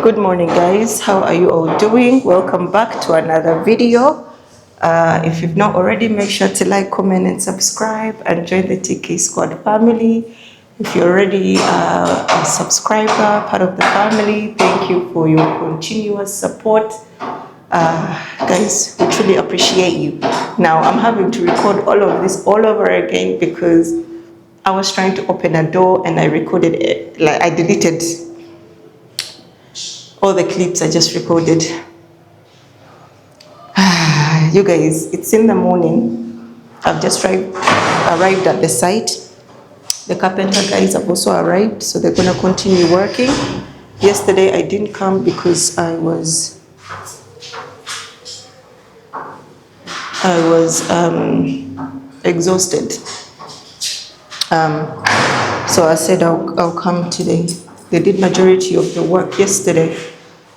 Good morning, guys. How are you all doing? Welcome back to another video. If you've not already, make sure to like, comment, and subscribe and join the TK Squad family. If you're already a subscriber, part of the family, thank you for your continuous support. Guys, we truly appreciate you. Now, I'm having to record all of this all over again because I was trying to open a door and I recorded it, like I deleted all the clips I just recorded. You guys, it's in the morning. I've just arrived at the site. The carpenter guys have also arrived, so they're gonna continue working. Yesterday I didn't come because I was exhausted. So I said I'll come today. They did majority of the work yesterday,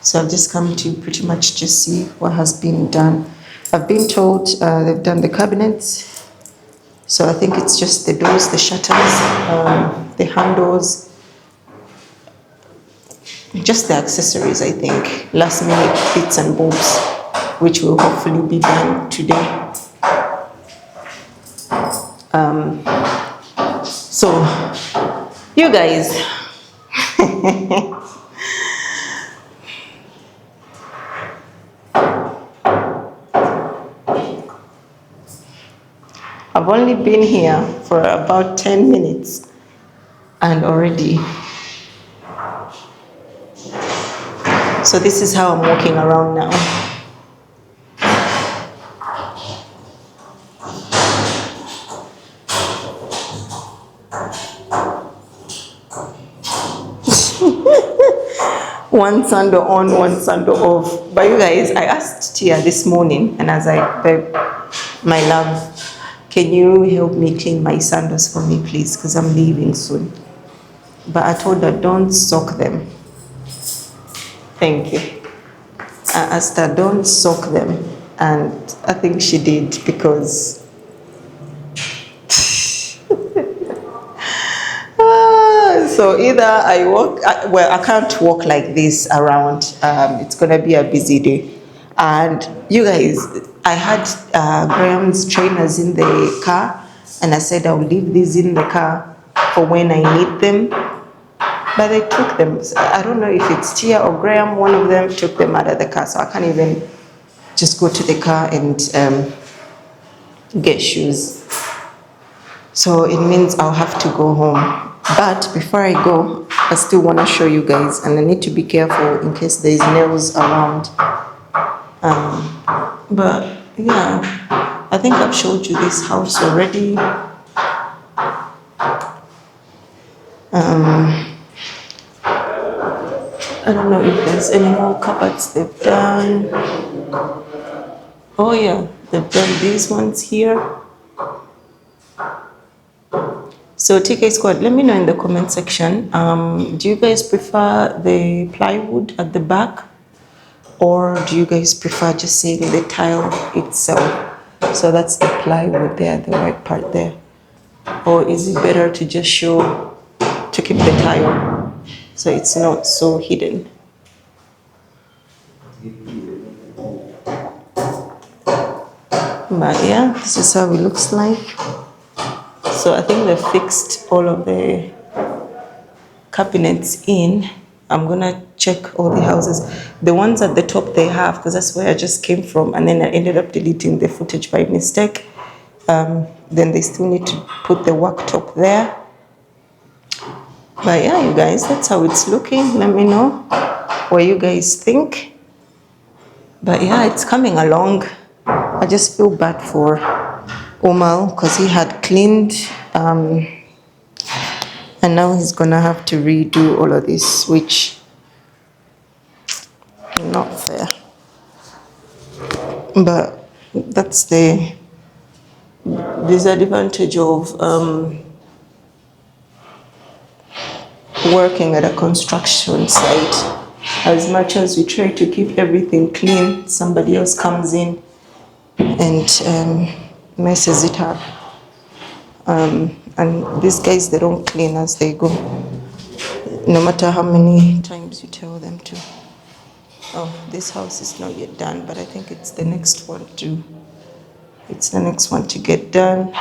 so I've just come to pretty much just see what has been done. I've been told they've done the cabinets, so I think it's just the doors, the shutters, the handles, just the accessories, I think. Last minute bits and bobs, which will hopefully be done today. So, you guys, I've only been here for about 10 minutes and already. So this is how I'm walking around now. One sandal on, one sandal off. But you guys, I asked Tia this morning and I was like, babe, my love, can you help me clean my sandals for me, please? Because I'm leaving soon. But I told her, don't soak them. Thank you. I asked her, don't soak them. And I think she did because so either I walk, well, I can't walk like this around. It's going to be a busy day. And you guys, I had Graham's trainers in the car, and I said I'll leave these in the car for when I need them. But they took them. So I don't know if it's Tia or Graham, one of them took them out of the car. So I can't even just go to the car and get shoes. So it means I'll have to go home. But before I go, I still want to show you guys, and I need to be careful in case there's nails around. But yeah, I think I've showed you this house already. I don't know if there's any more cupboards they've done. Oh yeah, they've done these ones here. So TK Squad, let me know in the comment section, do you guys prefer the plywood at the back, or do you guys prefer just seeing the tile itself? So that's the plywood there, the white part there. Or is it better to just show, to keep the tile so it's not so hidden? But yeah, this is how it looks like. So I think they fixed all of the cabinets in. I'm gonna check all the houses. The ones at the top they have, because that's where I just came from, and then I ended up deleting the footage by mistake. Then they still need to put the worktop there. But yeah, you guys, that's how it's looking. Let me know what you guys think. But yeah, it's coming along. I just feel bad for Omal because he had cleaned and now he's gonna have to redo all of this, which not fair. But that's the disadvantage of working at a construction site. As much as we try to keep everything clean, somebody else comes in and messes it up. And these guys, they don't clean as they go, no matter how many times you tell them to. Oh, this house is not yet done, but I think it's the next one to. It's the next one to get done.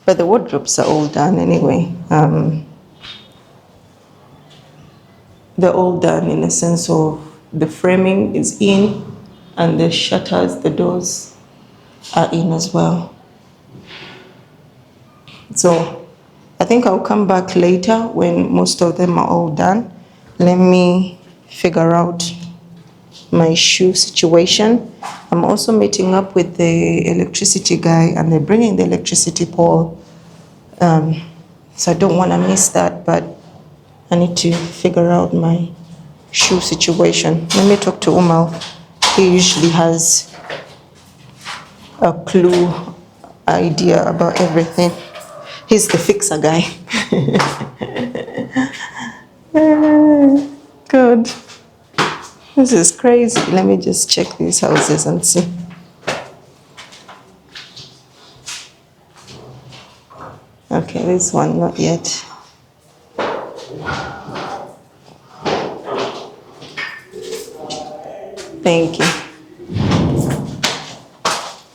But the wardrobes are all done anyway. They're all done in a sense of the framing is in, and the shutters, the doors are in as well. So I think I'll come back later when most of them are all done. Let me figure out my shoe situation. I'm also meeting up with the electricity guy, and they're bringing the electricity pole. So I don't want to miss that, but I need to figure out my shoe situation. Let me talk to Umal. He usually has a clue, idea about everything. He's the fixer guy. Good. This is crazy. Let me just check these houses and see. Okay, this one, not yet. Thank you.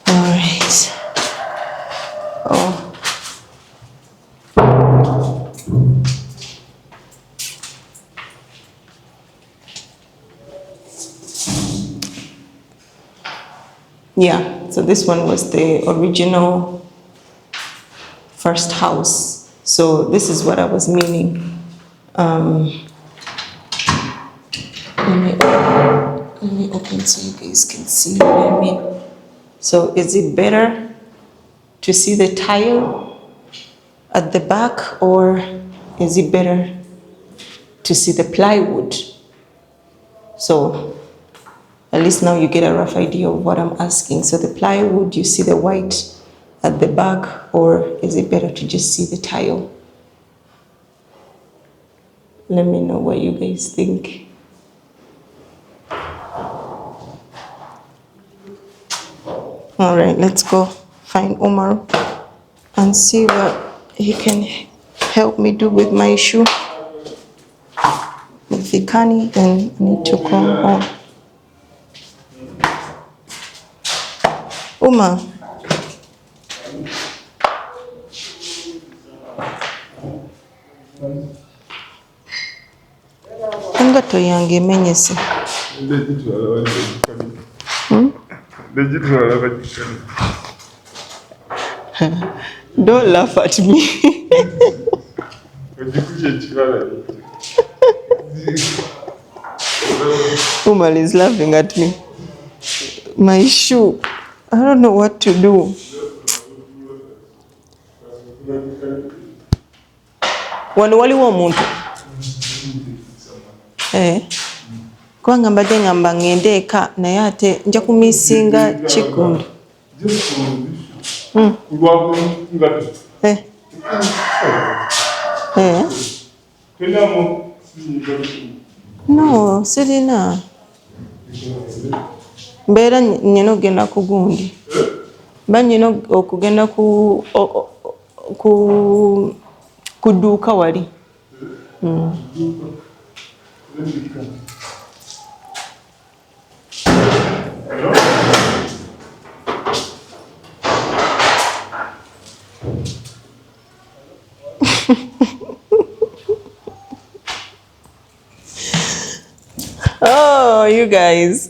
All right. Oh. Yeah, so this one was the original first house. So this is what I was meaning. Let me open so you guys can see what I mean. So is it better to see the tile at the back, or is it better to see the plywood? So at least now you get a rough idea of what I'm asking. So the plywood, you see the white at the back, or is it better to just see the tile? Let me know what you guys think. All right, let's go find Omar and see what he can help me do with my issue. If he can't, then I need to come home. Omar. Engato yange emenyese. Don't laugh at me. Umar is laughing at me. My shoe. I don't know what to do. Wano waliwo omuntu. Kubanga mbadde ngamba ngende eka naye ate nja kumisinga Kikundu. No, sirina. Mbeera nnyina okugenda ku gundi. Mba nnyina okugenda ku dduuka wali. Oh, you guys,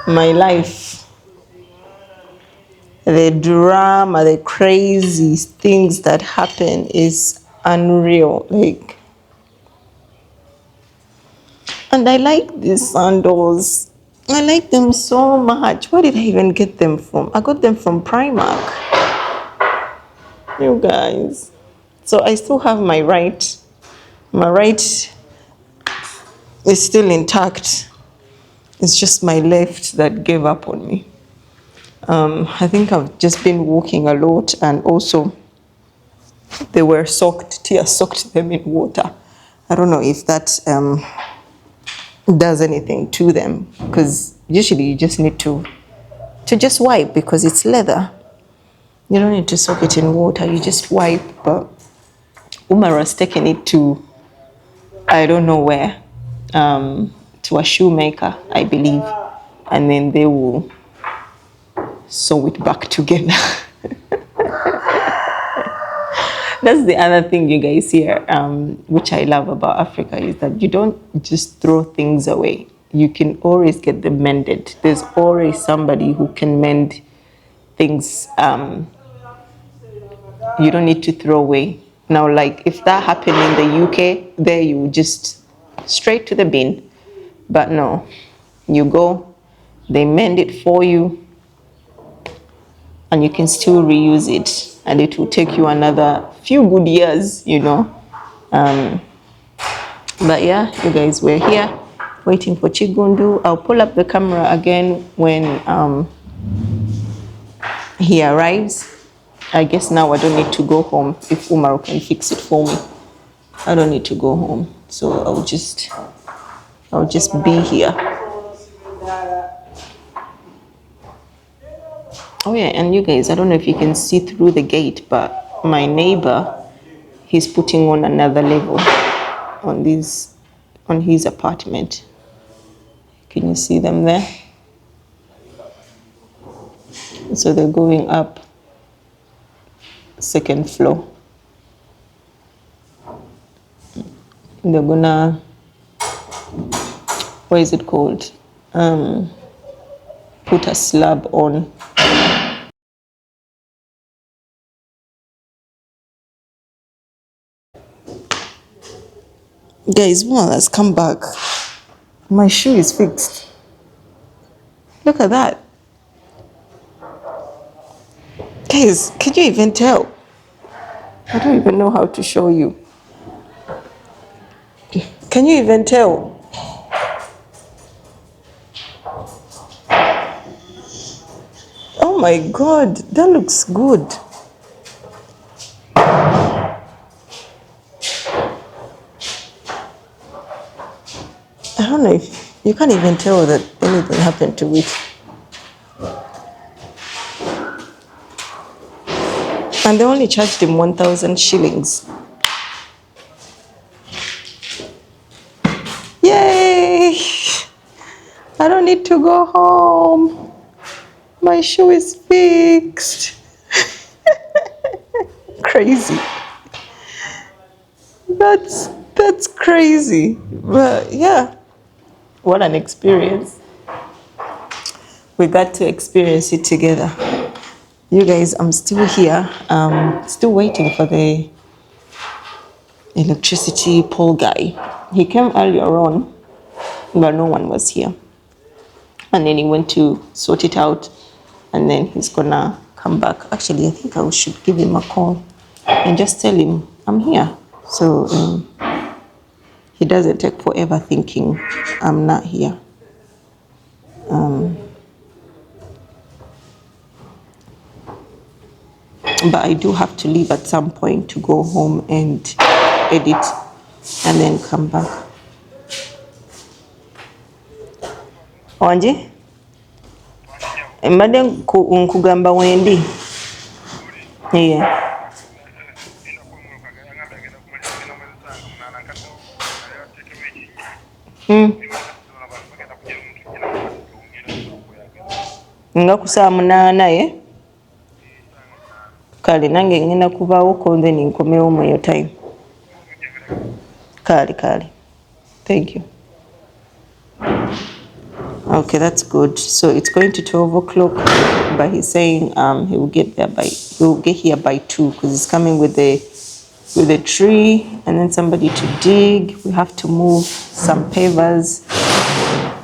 my life, the drama, the crazy things that happen is unreal. Like, and I like these sandals. I like them so much. Where did I even get them from? I got them from Primark. You guys. So I still have my right. My right is still intact. It's just my left that gave up on me. I think I've just been walking a lot, and also they were soaked. Tia soaked them in water. I don't know if that does anything to them, because usually you just need to just wipe, because it's leather. You don't need to soak it in water. You just wipe, but Umar has taken it to, I don't know where, to a shoemaker, I believe, and then they will sew it back together. That's the other thing, you guys, here, which I love about Africa, is that you don't just throw things away. You can always get them mended. There's always somebody who can mend things. You don't need to throw away. Now, like if that happened in the UK, there you would just straight to the bin. But no, you go, they mend it for you, and you can still reuse it, and it will take you another few good years, you know. But yeah, you guys, we're here waiting for Chigundu. I'll pull up the camera again when he arrives. I guess now I don't need to go home if Umar can fix it for me. I don't need to go home, so I'll just be here. Oh yeah, and you guys, I don't know if you can see through the gate, but my neighbor, he's putting on another level on his apartment. Can you see them there? So they're going up second floor. They're gonna, what is it called? Put a slab on. Guys, one has come back. My shoe is fixed. Look at that. Guys, can you even tell? I don't even know how to show you. Can you even tell? Oh my God, that looks good. I don't know if you can't even tell that anything happened to it. And they only charged him 1,000 shillings. Yay! I don't need to go home. My shoe is fixed. Crazy. That's crazy. But yeah, what an experience. We got to experience it together. You guys, I'm still here, still waiting for the electricity pole guy. He came earlier on, but no one was here. And then he went to sort it out, and then he's gonna come back. Actually, I think I should give him a call and just tell him I'm here. So he doesn't take forever thinking I'm not here. But I do have to leave at some point to go home and edit and then come back. Wanji? Mbadde nkugamba wendi. Yeah. Nga ku saa 8 kale nange ngenda kubaawoko then nkomewo mu your time. Kale. Thank you. Okay, that's good. So it's going to 12 o'clock, but he's saying he will get here by 2 because he's coming with the tree and then somebody to dig. We have to move some pavers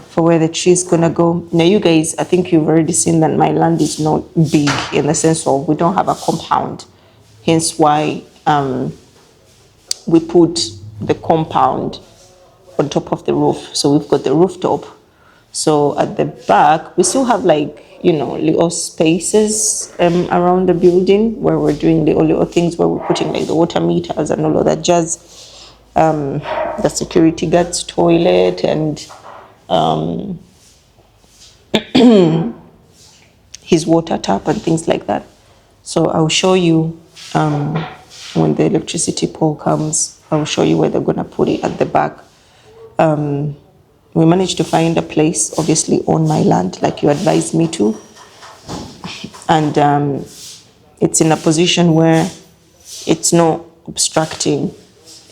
for where the tree is gonna go. Now you guys, I think you've already seen that my land is not big in the sense of we don't have a compound. Hence why we put the compound on top of the roof. So we've got the rooftop. So at the back, we still have little spaces around the building where we're doing little things where we're putting the water meters and all of that jazz. The security guard's toilet and his water tap and things like that. So I'll show you when the electricity pole comes, I'll show you where they're gonna put it at the back. We managed to find a place, obviously on my land, like you advised me to. And it's in a position where it's not obstructing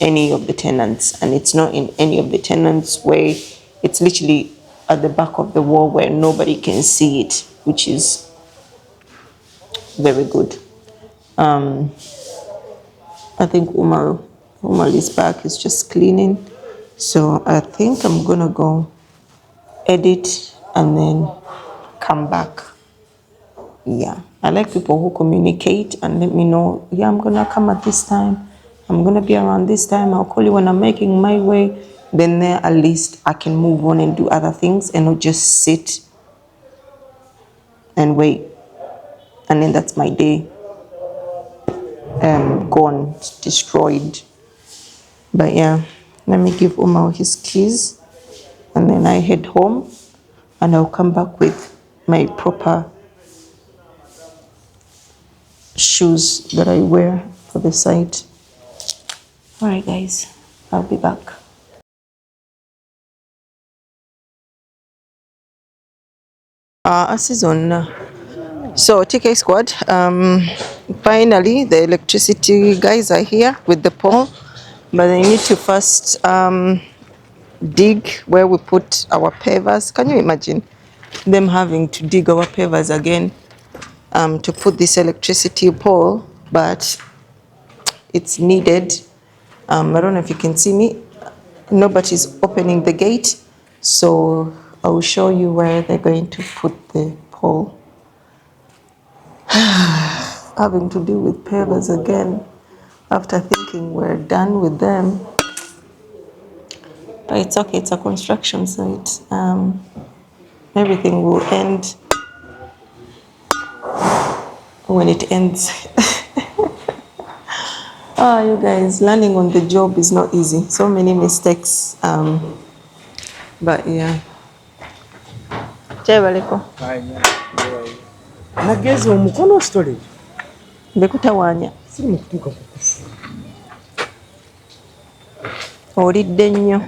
any of the tenants, and it's not in any of the tenants' way. It's literally at the back of the wall where nobody can see it, which is very good. I think Umar is back, is just cleaning. So I think I'm gonna go edit and then come back. Yeah, I like people who communicate and let me know, yeah, I'm gonna come at this time, I'm gonna be around this time, I'll call you when I'm making my way. Then there, at least I can move on and do other things and not just sit and wait. And then that's my day gone, destroyed. But yeah, let me give Umar his keys and then I head home and I'll come back with my proper shoes that I wear for the site. All right, guys, I'll be back. Season. So TK squad, finally the electricity guys are here with the pole, but they need to first dig where we put our pavers. Can you imagine them having to dig our pavers again to put this electricity pole? But it's needed. I don't know if you can see me. Nobody's opening the gate, so I will show you where they're going to put the pole. Having to deal with pavers again after thinking we're done with them. But it's okay, it's a construction site. Everything will end when it ends. You guys, learning on the job is not easy. So many mistakes. But yeah. Chebaleko. Nagezi omukono storage. Bekutawanya. Siri mukutuka kukufu. Olidde nnyo.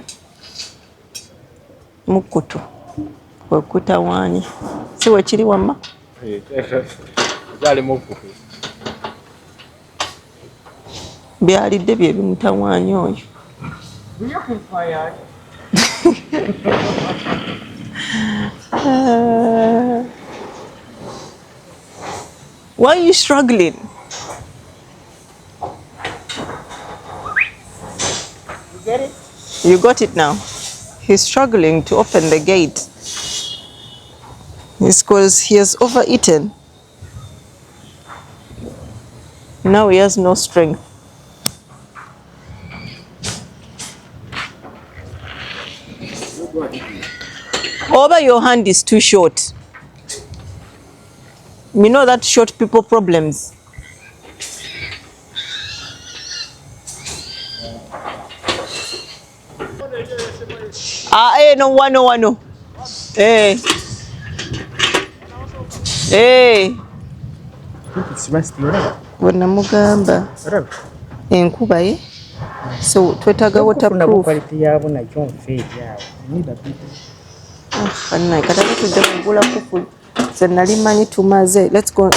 Mukutu. Kwekutawanya. Si wekiri wamma? Zali mukutu. Byalidde bye bimutawanya oyo. Nyo kufaya. Why are you struggling? You get it? You got it now. He's struggling to open the gate. It's because he has overeaten. Now he has no strength. Over your hand is too short. You know that short people problems. No wano. Hey. Wonna mugamba. Enkuba ye. So twetaga waterproof. Let's go.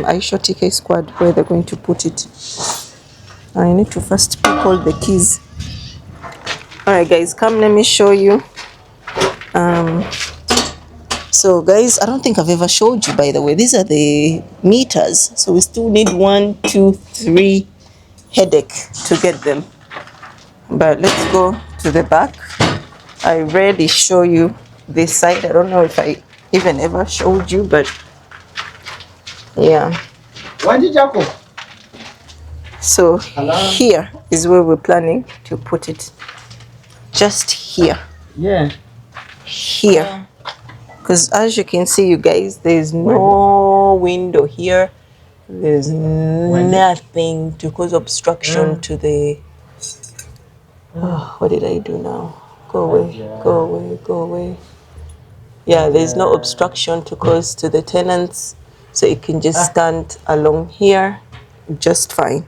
I show TK squad where they're going to put it. I need to first pick all the keys. Alright guys, come let me show you. So guys, I don't think I've ever showed you, by the way. These are the meters. So we still need 1, 2, 3 headache to get them. But let's go to the back. I rarely show you this side. I don't know if I even ever showed you, but yeah. So here is where we're planning to put it. Just here. Yeah. Here. Because as you can see, you guys, there's no window here. There's nothing to cause obstruction to the... Oh, what did I do now? Go away, go away, go away. Yeah, there's no obstruction to cause to the tenants. So it can just stand along here just fine.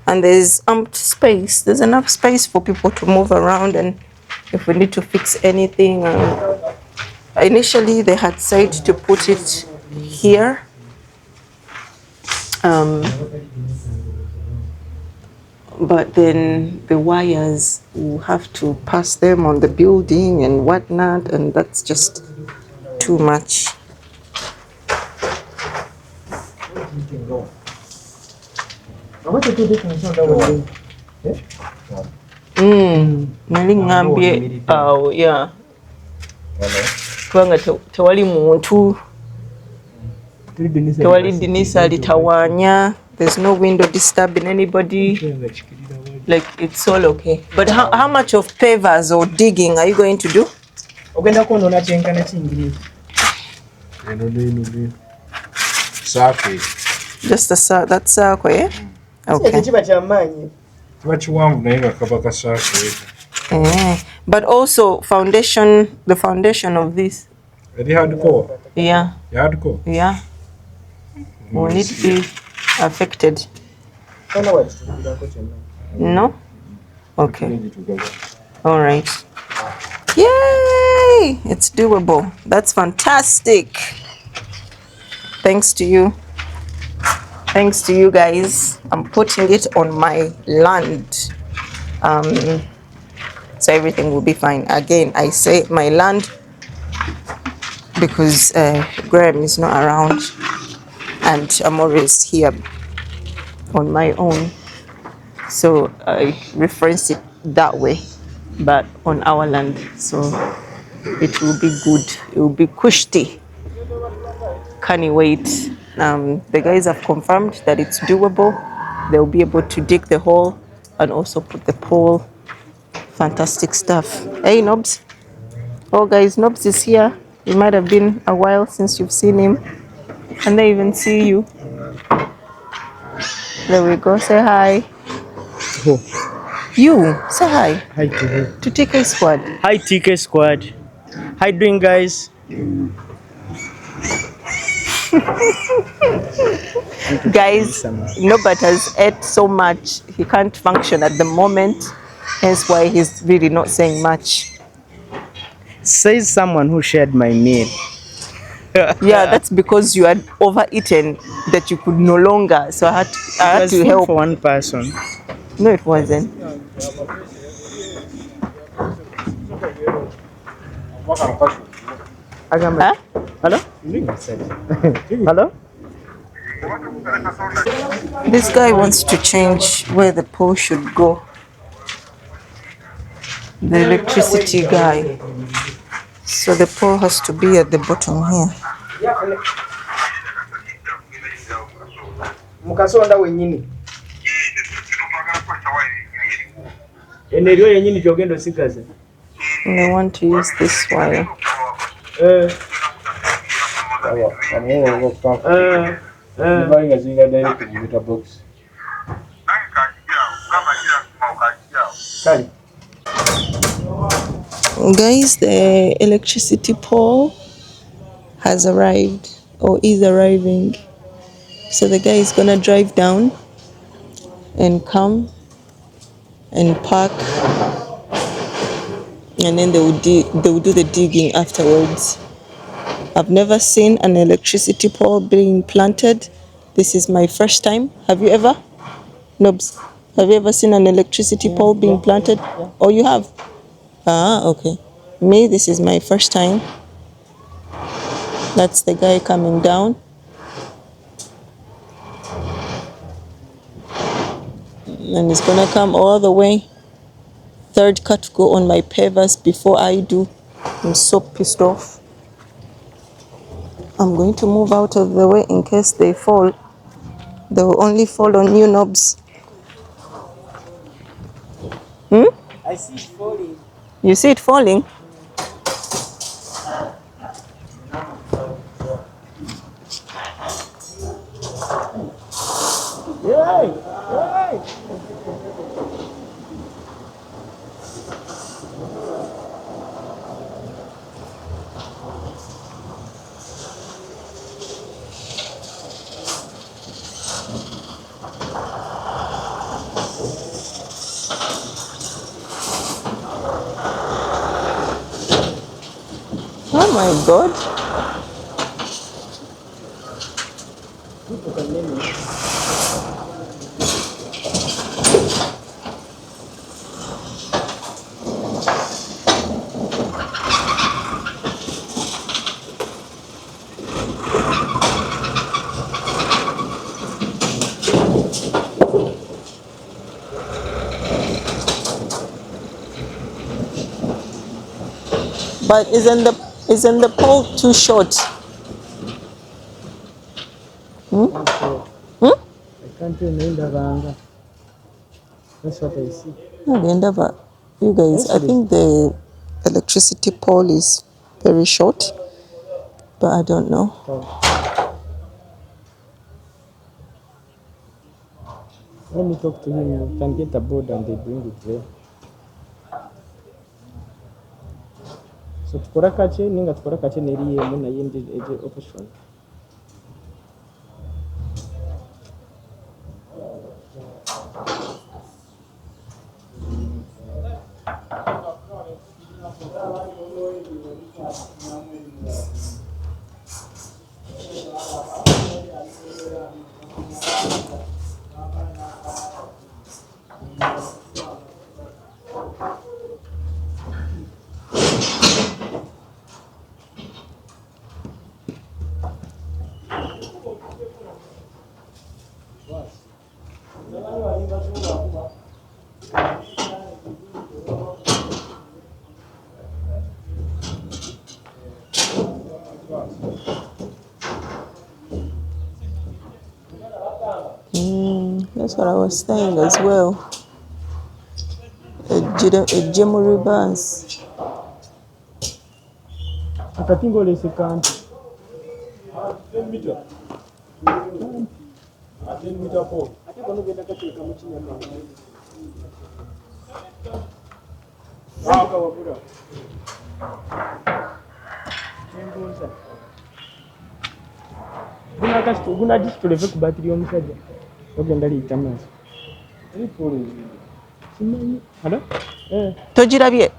and there's space. There's enough space for people to move around, and if we need to fix anything. Initially, they had said to put it here. But then the wires, will have to pass them on the building and whatnot, and that's just too much. Nali ngambye awo yeah kubanga tewali muntu tewali dinisa litawanya, there's no window disturbing anybody, like it's all okay. But how much of pavers or digging are you going to do? Ogenda kwonoona kyenkana kingiri Just that circle, yeah? Okay. kiba kyamaanyi kiba kiwanvu naye nga kaba kasaako But also the foundation of this. eri hardcore Yeah. hardcore Yeah. Will it be affected? kana wakituulirako kyonna No? Okay. All right. Yay! It's doable. That's fantastic. Thanks to you. Thanks to you guys. I'm putting it on my land. So everything will be fine. Again, I say my land because Graham is not around and I'm always here on my own. So I reference it that way, but on our land. So it will be good. It will be kushti. Can't wait. The guys have confirmed that it's doable. They'll be able to dig the hole and also put the pole. Fantastic stuff. Hey, Nobs. Oh, guys, Nobs is here. It might have been a while since you've seen him. And they even see you. There we go. Say hi. Who? You. Say hi. Hi to who? To TK Squad. Hi TK Squad. How you doing, guys? Guys, Norbert has ate so much. He can't function at the moment. Hence why he's really not saying much. Says someone who shared my meal. Yeah, that's because you had overeaten that you could no longer. So I had to help. For one person. No, it wasn't. Huh? Hello? Hello? This guy wants to change where the pole should go. The electricity guy. So the pole has to be at the bottom here. Mukasonda wenyini. Eneriyo yenyini gyogenda osigaze. And I want to use this wire. Guys, the electricity pole has arrived or is arriving. So the guy is gonna drive down and come and park, and then they will do the digging afterwards. I've never seen an electricity pole being planted. This is my first time. Have you ever? Nobs, have you ever seen an electricity pole being planted? Oh, you have? Ah, okay. Me, this is my first time. That's the guy coming down. And he's gonna come all the way. Third cut to go on my pavers before I do. I'm so pissed off. I'm going to move out of the way in case they fall. They will only fall on you, Nobs. I see it falling. You see it falling? my God. But isn't the pole too short? Hmm? Hmm? I can't remember Vanga. That's what I see. No, they never. You guys, I think the electricity pole is very short, but I don't know. Let me talk to him. You can get a board and they bring it there. So tukora kache ninga tukora kache neri yemu na yindi eje option. That's what I was saying as well. A Jemuri Bans. Akatingo le second. Guna just to the battery on the ogenda liita maaso. Hello? Togirabye?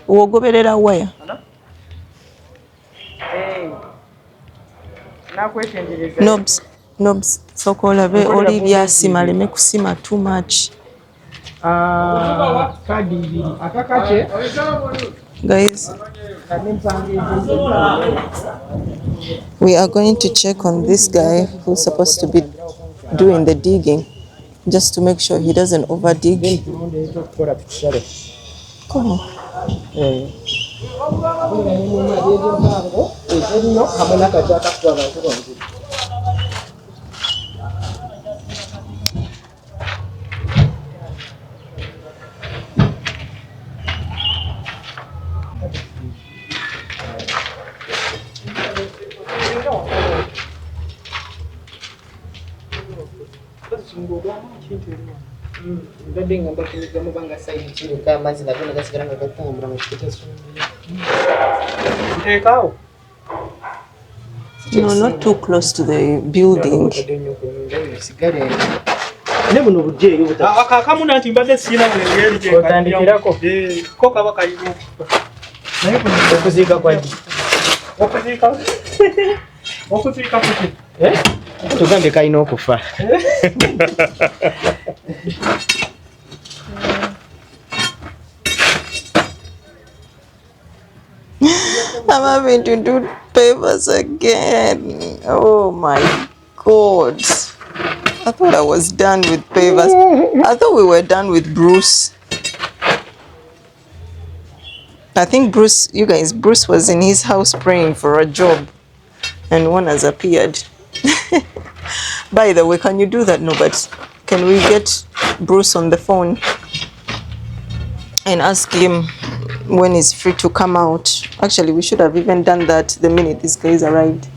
Wogoberera waya? Nobs, sooka olabe oli byasima aleme kusima too much. Kadi ibiri. Akakache? Guys, we are going to check on this guy who's supposed to be doing the digging, just to make sure he doesn't over dig. Come on. No, not too close to the building. Tugambe kalina okufa. I'm having to do papers again. Oh my God. I thought I was done with papers. I thought we were done with Bruce. I think Bruce was in his house praying for a job, and one has appeared. By the way, can you do that, Norbert? Can we get Bruce on the phone and ask him when he's free to come out? Actually, we should have even done that the minute these guys arrived.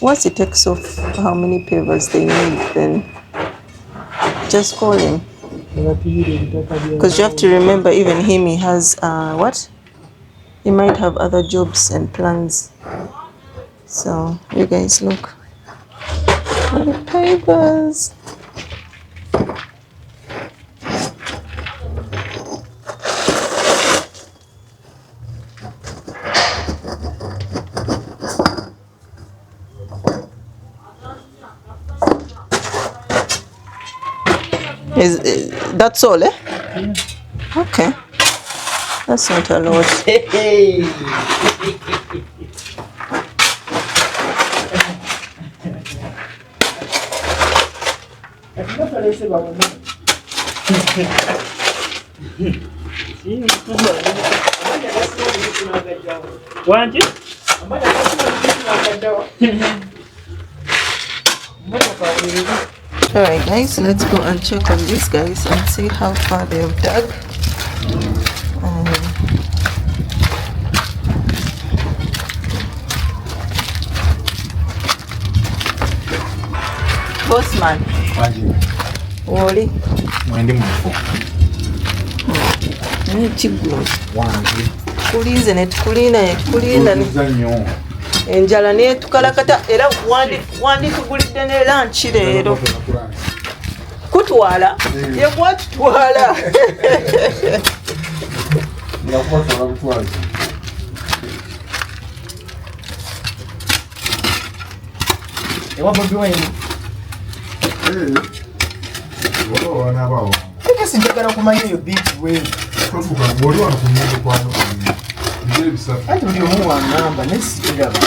Once he takes off how many pavers they need, then just call him. Because you have to remember, even him, he has, what? He might have other jobs and plans. So, you guys look. The papers. That's all, eh? Yeah. Okay. That's not a lot. Alright guys, let's go and check on these guys and see how far they have dug. Bossman, Woli, Mwende mfu. n'ekiggulo Wange. tukuliize ne tukulinda Nnyo. enjala netukalakata era wanditugulidde ne lanchi leero kutwala yekwatutwala Yakwatwala butwazi. Ewa Bobi Wine. Waliwo wanaabawo. Ate sinjagala kumanya eyo beat we. Tofuka bw'oli wano ku nnyindo kwano bigere bisatu. Anti buli omu wangamba naye sikiraba.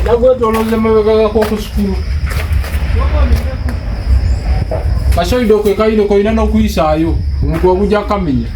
Nagwetolooza emabega g'akokusukulu. Kasoido ke kayido koyina n'okuyisaayo omuntu wagujja kamenya.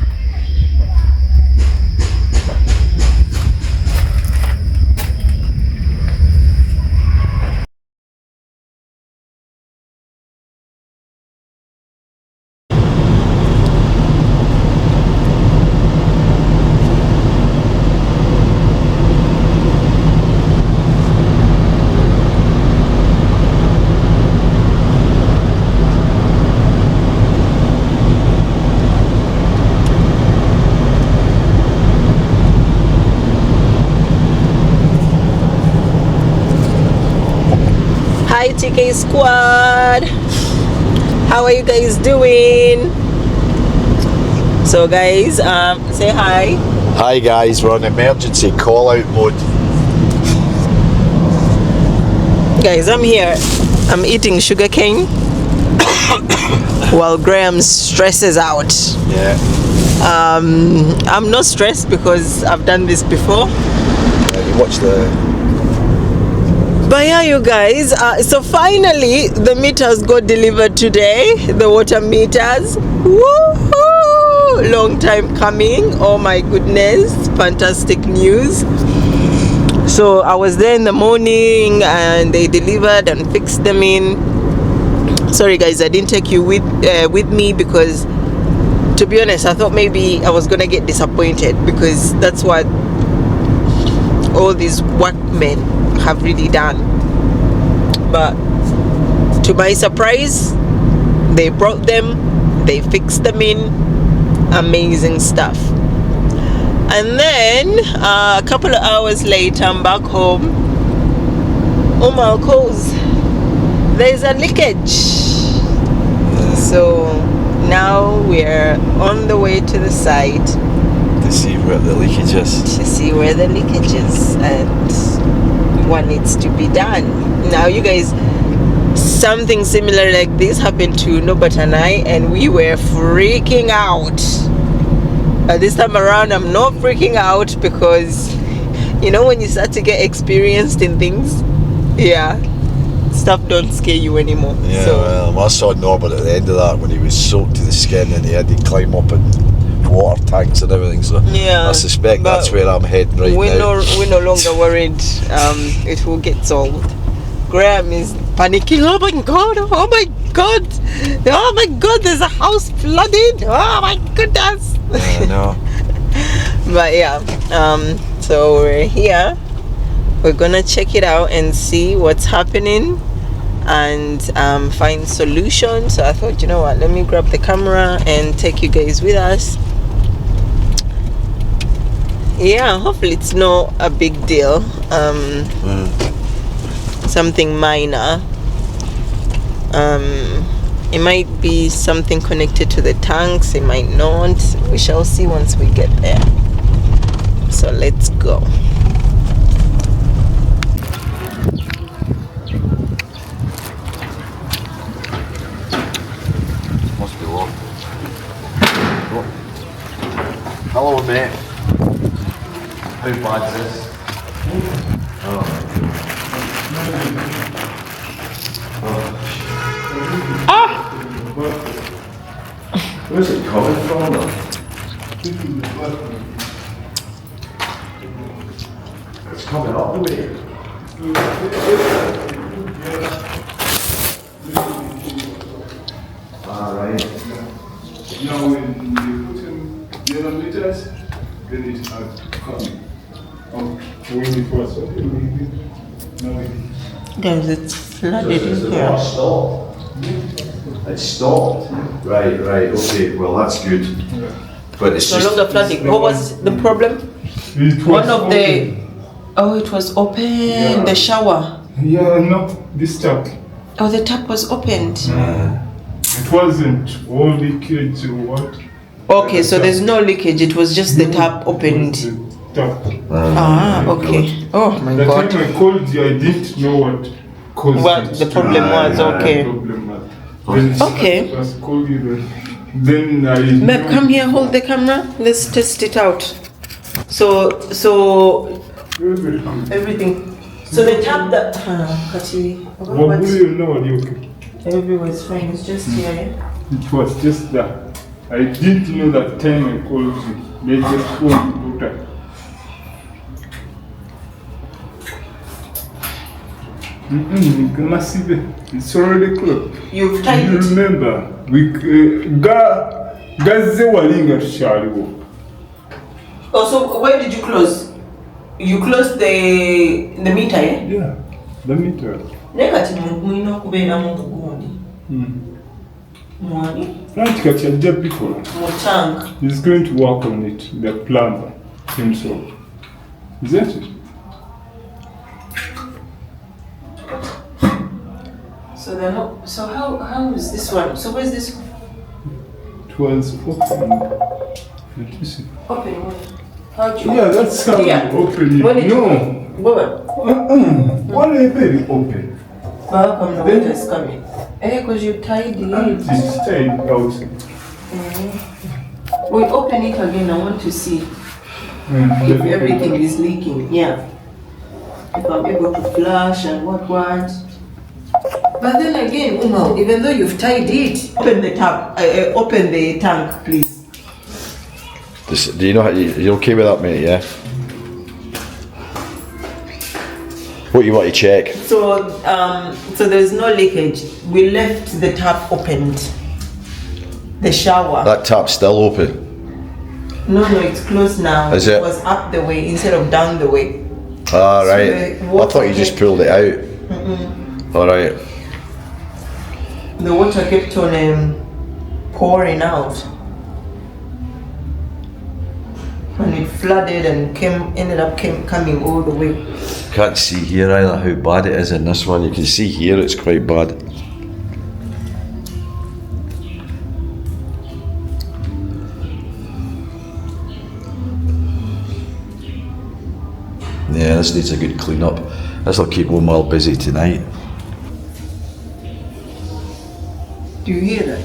Hi TK squad, how are you guys doing? So guys, say hi. Hi guys, we're on emergency call out mode. Guys, I'm here, I'm eating sugar cane while Graham stresses out. Yeah. I'm not stressed because I've done this before. You watch the. But yeah, you guys, so finally the meters got delivered today, the water meters. Woohoo! Long time coming. Oh my goodness, fantastic news. So I was there in the morning and they delivered and fixed them in. Sorry guys, I didn't take you with me because, to be honest, I thought maybe I was gonna get disappointed because that's what all these workmen have really done. But to my surprise, they brought them, they fixed them in. Amazing stuff. And then a couple of hours later, I'm back home. Oh my gosh, there's a leakage. So now we're on the way to the site To see where the leakage is. to see where the leakage is and what needs to be done. Now you guys, something similar like this happened to Norbert and I, and we were freaking out. But this time around I'm not freaking out because, you know, when you start to get experienced in things, yeah, stuff don't scare you anymore. Yeah, So well, I saw Norbert at the end of that when he was soaked to the skin and he had to climb up and water tanks and everything. So yeah, I suspect but that's where I'm heading right now. we're no longer worried. It will get solved. Graham is panicking. Oh my god! Oh my god! Oh my god! There's a house flooded! Oh my goodness! I know. But yeah, So we're here. We're gonna check it out and see what's happening and find solutions. So I thought, you know what, let me grab the camera and take you guys with us. Yeah, hopefully it's not a big deal. Something minor. It might be something connected to the tanks, it might not. We shall see once we get there. So let's go. Must be locked. Oh. Hello, mate. How bad is this? Where's it coming from though? It's coming up the way. Alright. Now when you put in the other meters, then it has coming. Oh, when it was okay, now it Guys, it's flooded in here. It stopped. Right, okay, well that's good. But it's No just longer flooding. What was the problem? It was One of the. open. Oh, it was open. Yeah. The shower. Yeah, not this tap. Oh, the tap was opened. It wasn't all leakage or what. Okay, so there's no leakage. It was just the tap opened. The tap. Ah, okay. Oh my The God. time I called you, I didn't know what caused What it the to- problem was. Okay. problem was. Then Okay. I was called you then I Babe, knew- come here. Hold the camera. Let's test it out. So Everything. everything. So the tap that. Kati. What do you know? Okay. Everywhere's fine. It's just here. Yeah? It was just that. I didn't know that time I called you. They just called you. Massive. It's already closed. You've tied You it. remember, we gaze walinga tukyaliwo. Oh, so where did you close? You closed the meter, yeah? Yeah, the meter. Nekati mulina okubeera mu gundi. Mwani Right, kati ajja bikola. mu tank. He's going to work on it, the plumber himself. Is that it? So they're not. So how is this one? So where's this one? It was open. Let me see. Open one. How'd you? Yeah, that's how Yeah. you open When it. did you? No. Where? Why are they open? How come the water is coming? Because you tied it. It's staying out. We open it again. I want to see if everything is leaking. Yeah. If I'm able to flush and what. But then again, Uma, even though you've tied it, open the tap. Open the tank, please. Do you know how you're okay with that, mate? Yeah. What you want to check? So there's no leakage. We left the tap opened. The shower. That tap's still open. No, it's closed now. Is it? was up the way instead of down the way. Ah, So right. the I water thought you just kept- pulled it out. All right. The water kept on pouring out. And it flooded and ended up coming all the way. Can't see here either how bad it is in this one. You can see here it's quite bad. Yeah, this needs a good clean up. This will keep one well busy tonight. Do you hear that?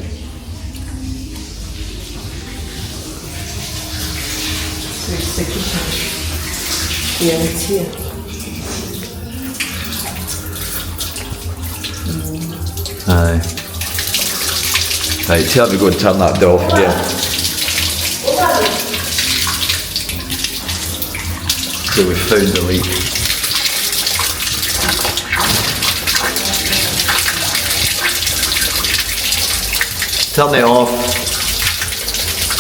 So it's the kitchen. Yeah, it's here. Aye. Right, tell me to go and turn that door off again. So we found the leak. Turn it off.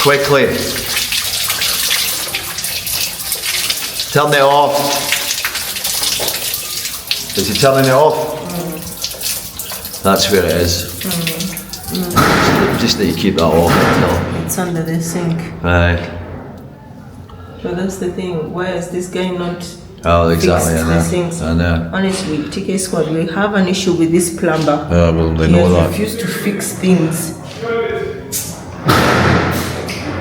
Quickly. Turn it off. Is he turning it off? That's where it is. Just need to keep that off until. It's under the sink. Aye. So that's the thing. Why is this guy not Oh, exactly. fixed I these know. things? I know. Honestly, TK Squad, we have an issue with this plumber. Well, they He know has that. refused to fix things.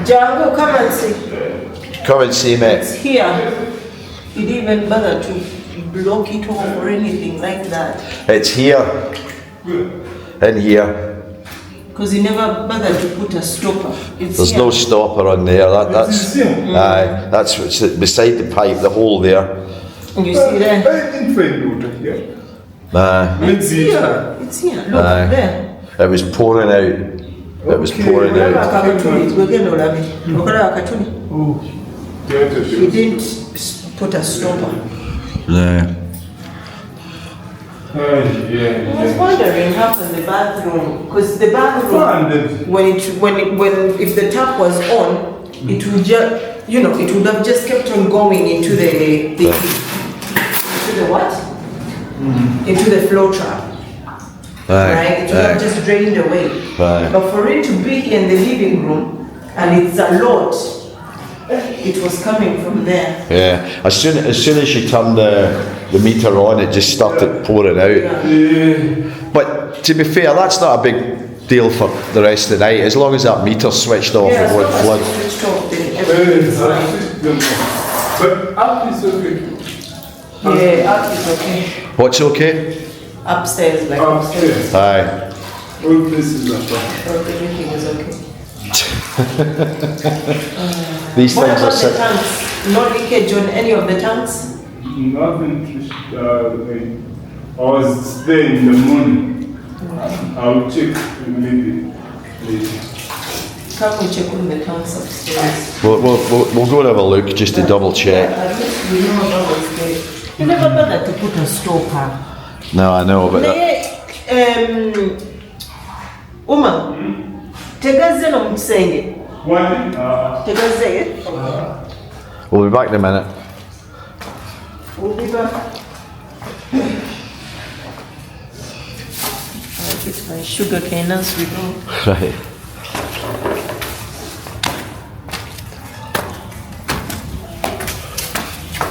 Django, come and see. Come and see It's me. here. He didn't even bother to block it off or anything like that. It's here. In here. Because he never bothered to put a stopper. It's There's here. no stopper on there. That's. Aye. That's what's beside the pipe. The hole there. You see there? I didn't find water here. Aye. Let's It's see. here. It's here. Look, Aye. there. It was pouring out. It was pouring Whatever out. akakatuni, twegenda olabe. Okola akatuni. Oh, yeah, He didn't put a stopper. No. yeah, I was yeah. wondering how in the bathroom, because the bathroom, Funded. if the tap was on, it would just, it would have just kept on going into the what? Into the flow trap, right? It would have just drained away. Right. But for it to be in the living room, and it's a lot, it was coming from there. Yeah. As soon as you turned the meter on, it just started pouring out. Yeah. But to be fair, that's not a big deal for the rest of the night. As long as that meter's switched off, Yeah, it as won't long flood. as it's switched off, then everything's fine. But up is okay. Yeah, up is okay. What's okay? Upstairs, like upstairs. Upstairs. Aye. All places are fine. So everything is okay. These What things are about the sick. tanks? No leakage on any of the tanks? Nothing. I was there in the morning. I'll check maybe later. Can we check on the tanks upstairs? We'll go and have a look just to double check. At least we know that was there. You never bothered to put a stopper. No, I know, but that, Uma, tegazze no musenge. One, Tegazze. we'll be back in a minute. We'll be back. I'll get my sugar cane as we go. Right.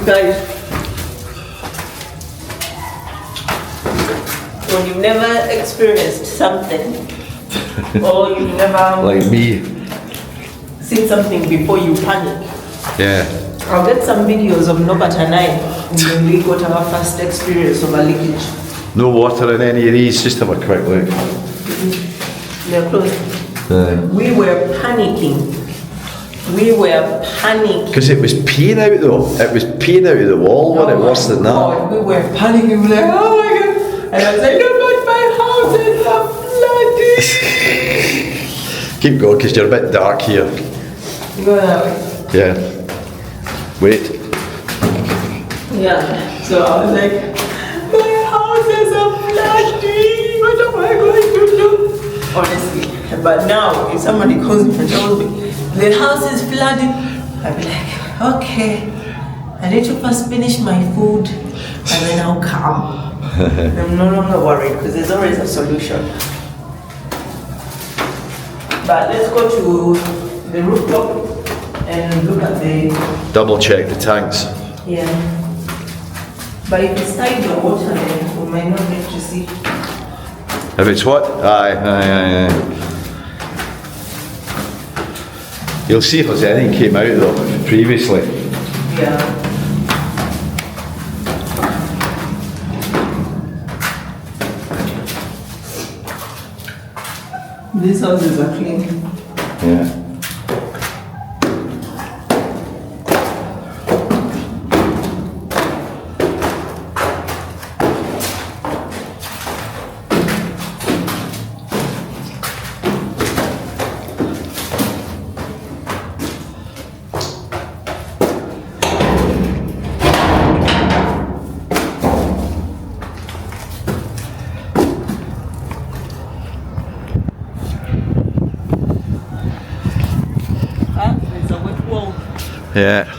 Guys, when you've never experienced something, or you've never Like me. seen something before, you panic. Yeah. I'll get some videos of Norbert and I when we got our first experience of a leakage. No water in any of these. Just have a quick look. They're closed. We were panicking. We were panicking. Because it was peeing out though. It was peeing out of the wall, wasn't it? Worse than that. God, we were panicking. We were like, oh my God. And I was like, no, but my house is flooded. Keep going, because you're a bit dark here. Go that way. Yeah. Wait. Yeah. So I was like, my house is flooding. What am I going to do? Honestly. But now, if somebody calls me and tells me, the house is flooding, I'll be like, okay, I need to first finish my food and then I'll come. I'm no longer worried because there's always a solution. But let's go to the rooftop and look at the, Double check the tanks. yeah. But if it's tidal water, then we might not get to see. If it's what? Aye. You'll see if there's anything came out though previously. Yeah. These houses are clean. Yeah. There's a wet wall. Yeah.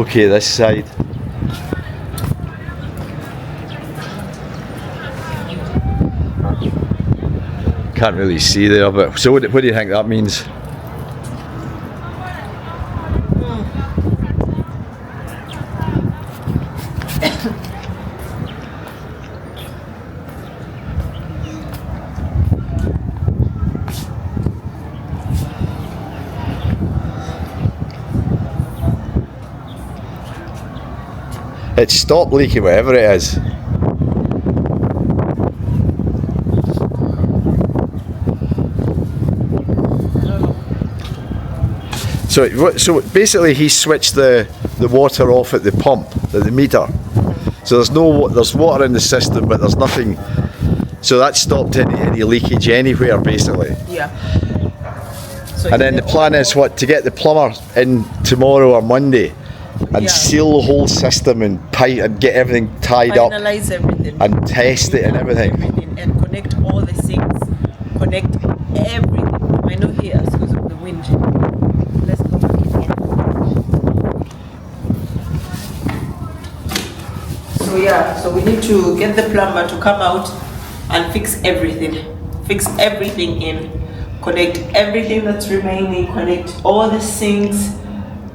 Okay, this side. Can't really see there, but so what do you think that means? It's stopped leaking, whatever it is. So basically, he switched the water off at the pump, at the meter. So there's water in the system, but there's nothing. So that stopped any leakage anywhere, basically. Yeah. So And then the plan is what, to get the plumber in tomorrow or Monday and Yeah. seal the whole system and pipe and get everything tied up finalize everything. and test it and everything. And connect all the things. Connect everything. I know here because of the wind. Let's go back again. So yeah, so we need to get the plumber to come out and fix everything. Fix everything in. Connect everything that's remaining. Connect all the sinks,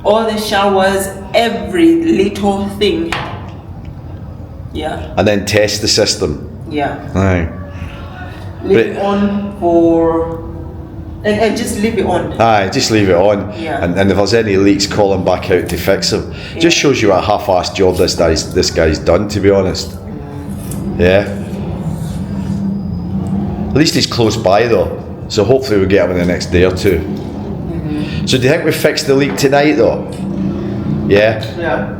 all the showers, every little thing. Yeah, And then test the system. yeah. Aye. Leave it But- on for, and just leave it on. Aye, just leave it on. Yeah. And if there's any leaks, call him back out to fix them. Just shows you what a half-assed job this guy's done, to be honest. Yeah. At least he's close by though, so hopefully we'll get him in the next day or two. So do you think we fixed the leak tonight though? Yeah? Yeah.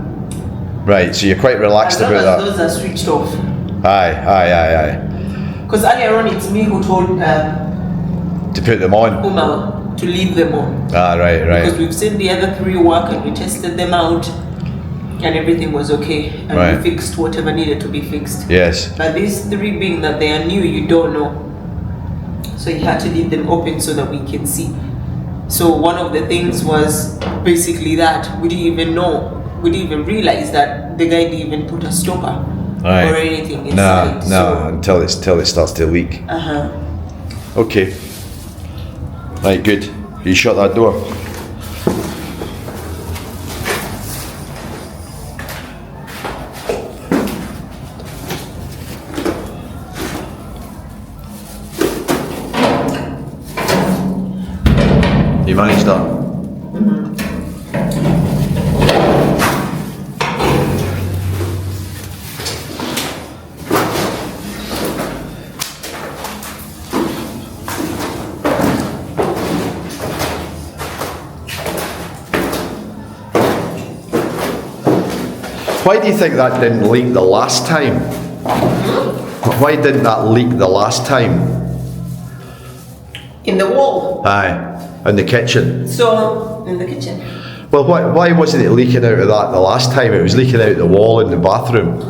Right, so you're quite relaxed As long about as that? those are switched off. Aye. Because earlier on it's me who told To put them on? Uma to leave them on. Ah, right. Because we've seen the other 3 work and we tested them out and everything was okay. And Right. we fixed whatever needed to be fixed. Yes. But these 3 being that they are new, you don't know. So you had to leave them open so that we can see. So one of the things was basically that we didn't even know, we didn't even realize that the guy didn't even put a stopper Right. or anything No, inside. until it starts to leak. Okay. Right, good. You shut that door. You managed that? Why do you think that didn't leak the last time? Why didn't that leak the last time? In the wall. Aye, in the kitchen. So in the kitchen. Well, why wasn't it leaking out of that the last time? It was leaking out the wall in the bathroom.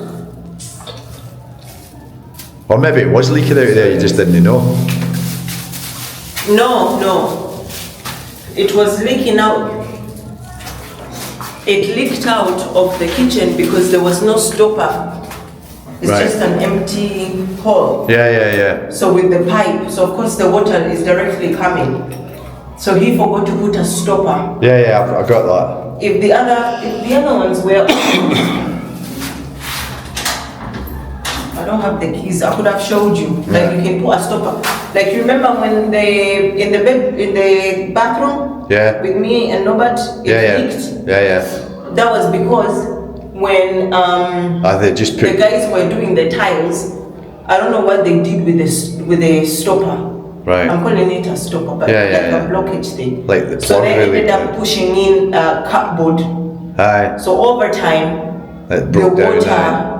Or maybe it was leaking out there, you just didn't know. No. It was leaking out. It leaked out of the kitchen because there was no stopper. It's Right. just an empty hole. Yeah. So with the pipe, so of course the water is directly coming. So he forgot to put a stopper. Yeah, I got that. If the other ones were, I don't have the keys. I could have showed you. Like you can put a stopper. Like you remember when in the bathroom. Yeah. With me and Norbert, it leaked. Yeah. That was because when They just the put, guys were doing the tiles, I don't know what they did with the stopper. Right. I'm calling it a stopper, but Yeah, like yeah. a blockage thing. Like the so plug they really. ended up pushing in cupboard. aye, So over time, it the broke down, water aye.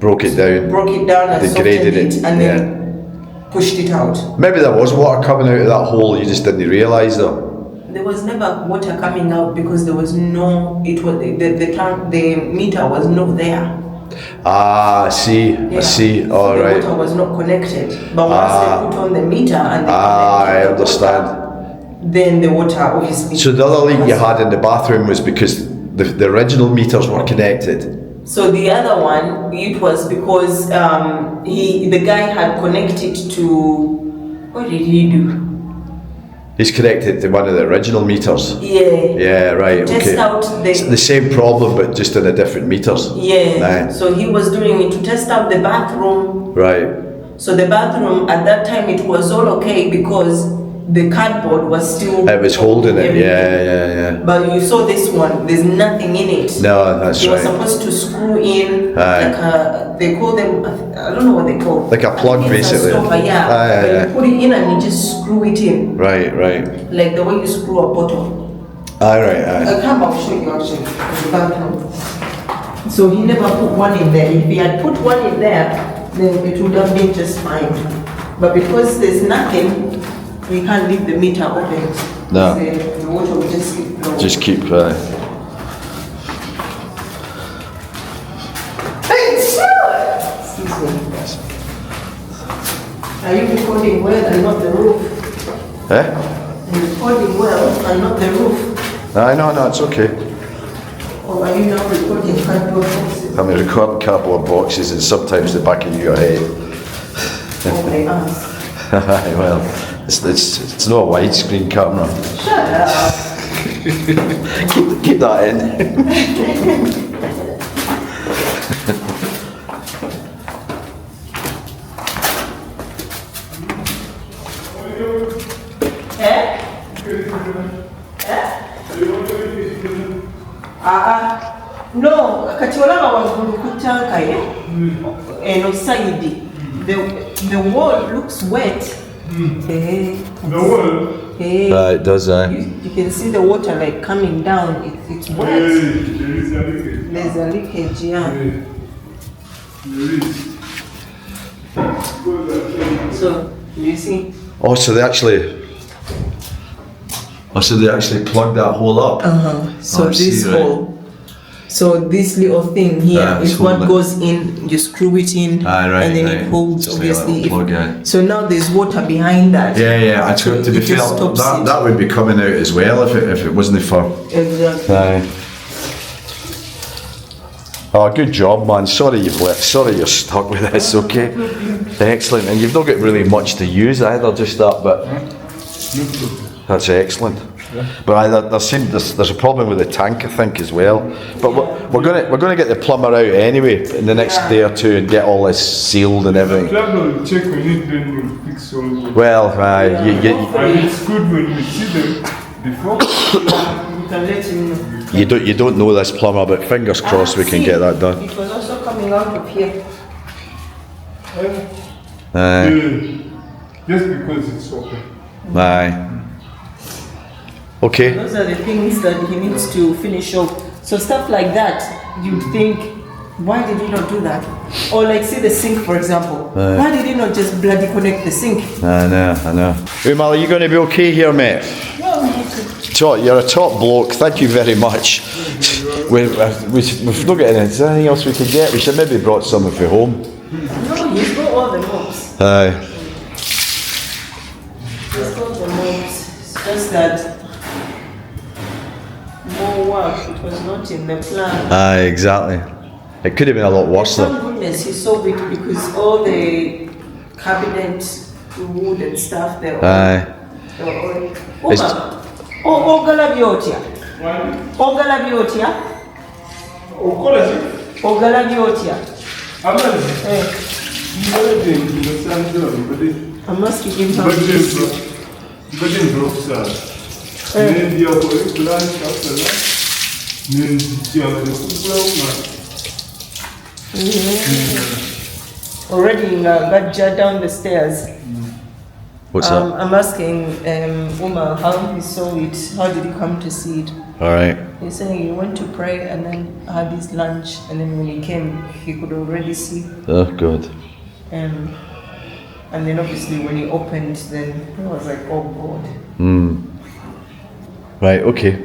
Broke it down. broke it down and Degraded softened it, it, and then pushed it out. Maybe there was water coming out of that hole, you just didn't realise though. There was never water coming out because there was no. It was the meter was not there. Ah, I see. Yeah. So all the right. water was not connected. But once they put on the meter and they I connected the understand. water, then the water obviously. So the other leak you had in the bathroom was because the original meters were connected. So the other one, it was because the guy had connected to, what did he do? He's connected to one of the original meters. Yeah. Yeah, right, Test okay. out It's the same problem, but just in a different meters. Yeah. Right. So he was doing it to test out the bathroom. Right. So the bathroom at that time it was all okay because the cardboard was still. It was holding it, everything. yeah. But you saw this one. There's nothing in it. No, that's They were right. supposed to screw in Aye. like a, they call them, I don't know what they call. Like a plug, I think it's a basically. stopper, yeah. Aye, aye, And aye. you put it in and you just screw it in, Right. like the way you screw a bottle. Aye, right, aye. I'll show you actually, the bathroom. So he never put one in there. If he had put one in there, then it would have been just fine. But because there's nothing, we can't leave the meter open. No. The water will just keep flowing. Just keep. Excuse me. Are you recording well and not the roof? You're recording well and not the roof? Aye, no, it's okay. Or are you now recording cardboard boxes? I'm recording cardboard boxes and sometimes the back of your head. Oh my ass. Aye, well, it's not a widescreen camera. Shut up. Keep that in. Eh? No, kati olaba waggulu ku tanka eno side the wall looks wet. The wall. Right, it does, aye. You can see the water like coming down. It's wet. There is a leakage. There's a leakage, yeah. There is. So you see. Oh, so they actually plugged that hole up. So Oh, I see, this right. hole. So this little thing here Ah, is it's what holding. goes in. You screw it in, Ah, right, and then right. it holds. Just like a little Obviously, plug, yeah. so now there's water behind that. Yeah. I So to be it fair, just stops it. that would be coming out as well if it wasn't for. Exactly. Aye. Oh, good job, man. Sorry you're stuck with this. Okay, excellent. And you've not got really much to use either, just that. But that's excellent. But there's a problem with the tank, I think, as well. But we're gonna get the plumber out anyway in the next day or two and get all this sealed and everything. Plumber will check on it, then we'll fix all the. Well, And it's good when we see them before. We can let him know. you don't know this plumber, but fingers crossed we can See, get that done. It was also coming out of here. Just because it's open. Aye. Okay. Those are the things that he needs to finish off. So stuff like that, you'd think, why did he not do that? Or like, see the sink, for example. Why did he not just bloody connect the sink? I know. Umal, are you going to be okay here, mate? You're a top bloke. Thank you very much. We've not got anything. Is there anything else we could get? We should maybe brought some of it home. No, he's got all the mops. Aye. He's got the mops. It's just that more work. It was not in the plan. Aye, exactly. It could have been a lot worse Thank though. goodness he solved it because all the cabinet wood and stuff there. Aye. Ogala byotya? Ogala byotya? Okola ki? Ogala byotya? Amazzi. Mbadde mbasanzewo I'm asking him how mbadde mpulokusala nendyako ebulani kasala nenzijja nekugulawo already Gajja down the stairs. What's that? I'm asking Umar how he saw it. How did he come to see it? All right. He's saying he went to pray and then had his lunch, and then when he came, he could already see. Oh, good. And then obviously when he opened, then he was like, oh God. Right. Okay.